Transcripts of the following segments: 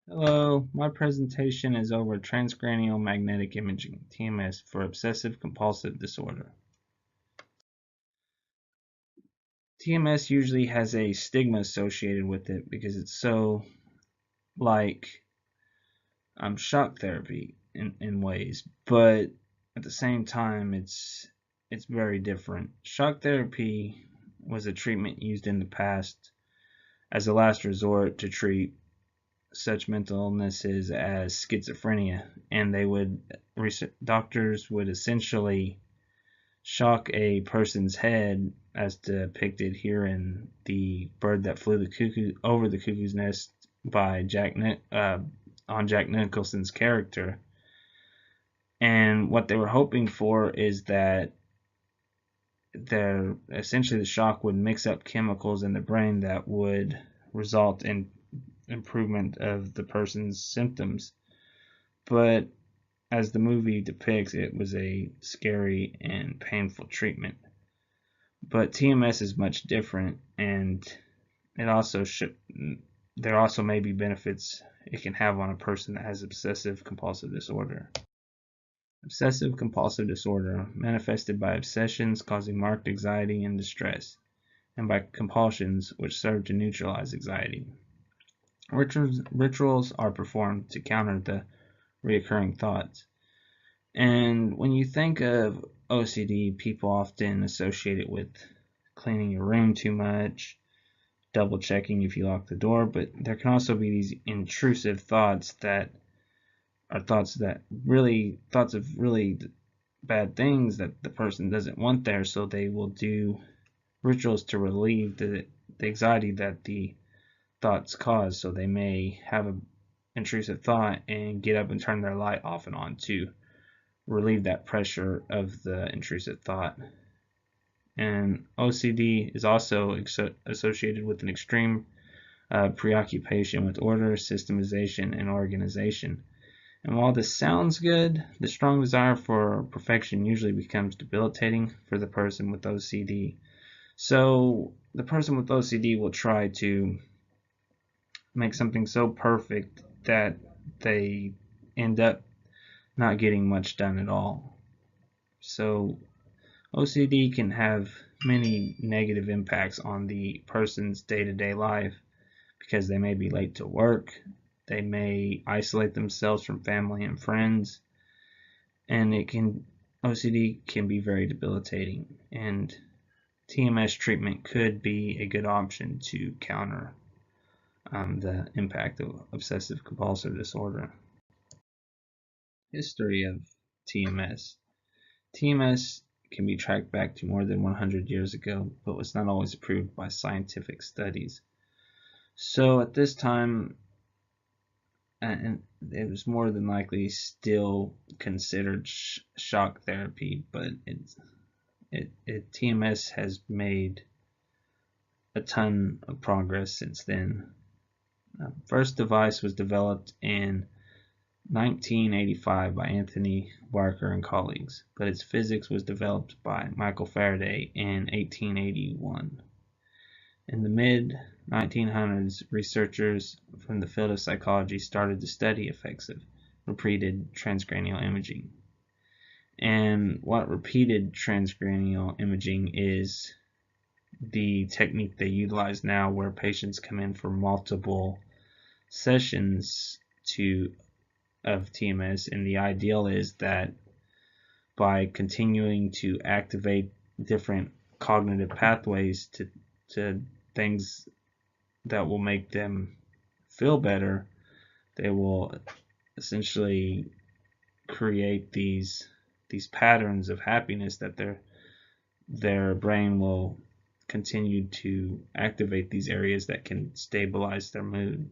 Hello, my presentation is over transcranial magnetic imaging, TMS, for obsessive compulsive disorder. TMS usually has a stigma associated with it because it's so like shock therapy in ways, but at the same time it's very different. Shock therapy was a treatment used in the past as a last resort to treat such mental illnesses as schizophrenia, and doctors would essentially shock a person's head, as depicted here in the bird that flew the cuckoo over the cuckoo's nest by on Jack Nicholson's character. And what they were hoping for is that essentially the shock would mix up chemicals in the brain that would result in improvement of the person's symptoms. But as the movie depicts, it was a scary and painful treatment. But TMS is much different, and it also there also may be benefits it can have on a person that has obsessive compulsive disorder. Obsessive compulsive disorder manifested by obsessions causing marked anxiety and distress, and by compulsions which serve to neutralize anxiety. Rituals are performed to counter the recurring thoughts. And when you think of OCD, people often associate it with cleaning your room too much, double checking if you lock the door, but there can also be these intrusive thoughts that are thoughts of really bad things that the person doesn't want there, so they will do rituals to relieve the anxiety that the thoughts cause. So they may have an intrusive thought and get up and turn their light off and on to relieve that pressure of the intrusive thought. And OCD is also associated with an extreme preoccupation with order, systemization, and organization. And while this sounds good, the strong desire for perfection usually becomes debilitating for the person with OCD. So the person with OCD will try to make something so perfect that they end up not getting much done at all. So OCD can have many negative impacts on the person's day-to-day life because they may be late to work, they may isolate themselves from family and friends, and OCD can be very debilitating, and TMS treatment could be a good option to counter the impact of obsessive compulsive disorder. History of TMS. TMS can be tracked back to more than 100 years ago, but was not always approved by scientific studies. So at this time, and it was more than likely still considered shock therapy, but TMS has made a ton of progress since then. First device was developed in 1985 by Anthony Barker and colleagues, but its physics was developed by Michael Faraday in 1881. In the mid-1900s, researchers from the field of psychology started to study effects of repeated transcranial imaging. And what repeated transcranial imaging is the technique they utilize now, where patients come in for multiple sessions of TMS, and the ideal is that by continuing to activate different cognitive pathways to things that will make them feel better, they will essentially create these patterns of happiness that their brain will continue to activate these areas that can stabilize their mood.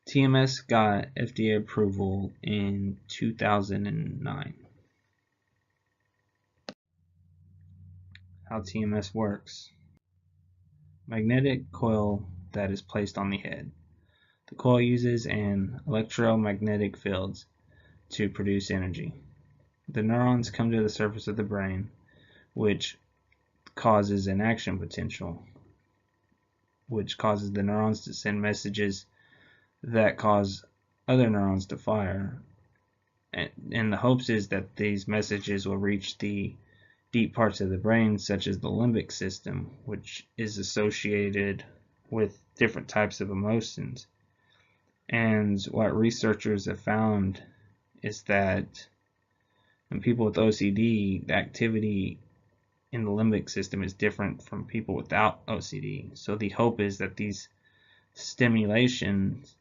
TMS got FDA approval in 2009. How TMS works. Magnetic coil that is placed on the head. The coil uses an electromagnetic field to produce energy. The neurons come to the surface of the brain, which causes an action potential, which causes the neurons to send messages that cause other neurons to fire. And the hopes is that these messages will reach the deep parts of the brain, such as the limbic system, which is associated with different types of emotions. And what researchers have found is that in people with OCD, the activity in the limbic system is different from people without OCD. So the hope is that these stimulations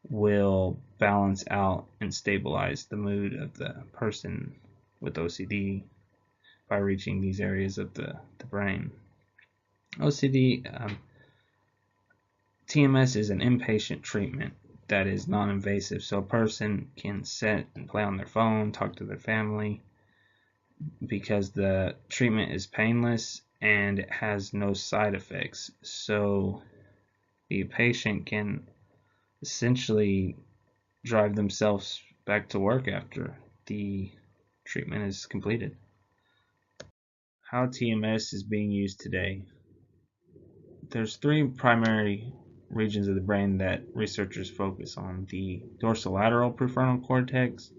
will balance out and stabilize the mood of the person with OCD by reaching these areas of the brain. OCD, TMS is an inpatient treatment that is non-invasive, so a person can sit and play on their phone, talk to their family, because the treatment is painless and it has no side effects. So the patient can essentially drive themselves back to work after the treatment is completed. How TMS is being used today. There's three primary regions of the brain that researchers focus on: the dorsolateral prefrontal cortex,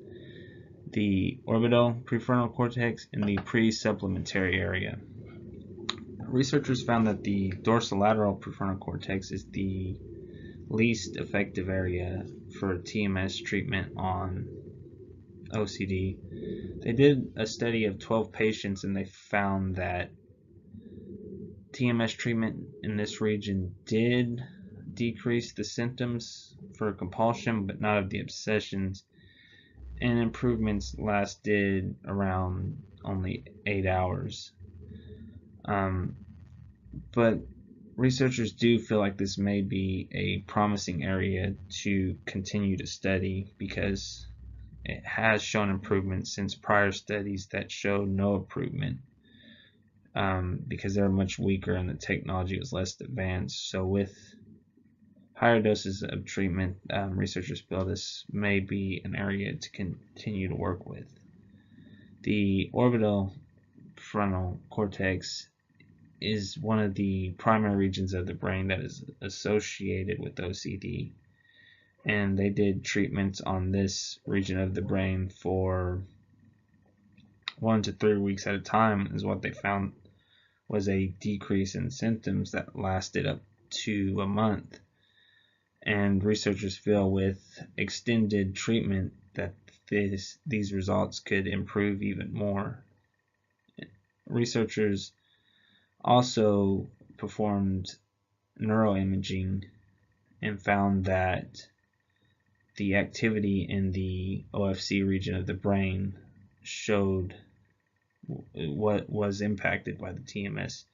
the orbital prefrontal cortex, and the pre-supplementary area. Researchers found that the dorsolateral prefrontal cortex is the least effective area for TMS treatment on OCD. They did a study of 12 patients and they found that TMS treatment in this region did decrease the symptoms for compulsion, but not of the obsessions, and improvements lasted around only 8 hours. But researchers do feel like this may be a promising area to continue to study because it has shown improvement since prior studies that showed no improvement, because they're much weaker and the technology was less advanced. So with higher doses of treatment, researchers feel this may be an area to continue to work with. The orbital frontal cortex is one of the primary regions of the brain that is associated with OCD, and they did treatments on this region of the brain for 1 to 3 weeks at a time. Is what they found was a decrease in symptoms that lasted up to a month, and researchers feel with extended treatment that these results could improve even more. Researchers also performed neuroimaging and found that the activity in the OFC region of the brain showed what was impacted by the TMS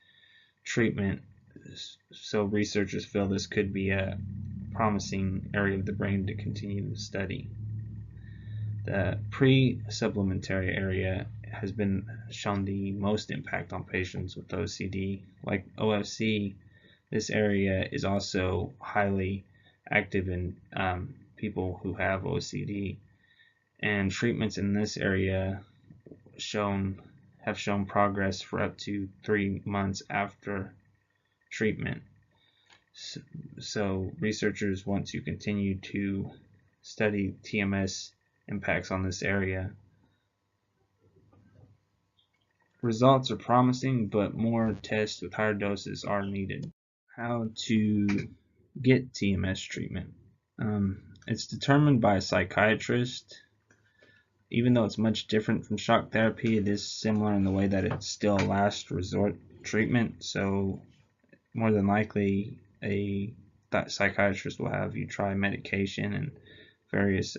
treatment. So researchers feel this could be a promising area of the brain to continue to study. The pre-supplementary area has been shown the most impact on patients with OCD. Like OFC, this area is also highly active in people who have OCD, and treatments in this area have shown progress for up to 3 months after treatment. So researchers want to continue to study TMS impacts on this area. Results are promising, but more tests with higher doses are needed. How to get TMS treatment. It's determined by a psychiatrist. Even though it's much different from shock therapy, it is similar in the way that it's still a last resort treatment. So more than likely, that psychiatrist will have you try medication and various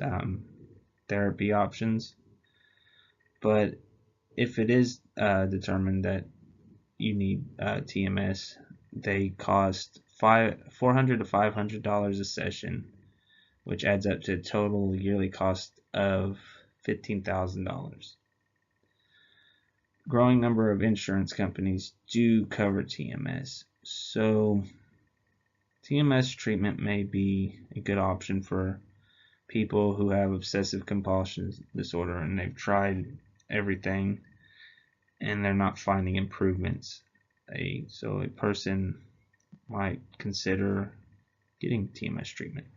therapy options. But if it is determined that you need TMS, they cost $400 to $500 a session, which adds up to a total yearly cost of $15,000. Growing number of insurance companies do cover TMS, so TMS treatment may be a good option for people who have obsessive compulsion disorder and they've tried everything and they're not finding improvements. So a person might consider getting TMS treatment.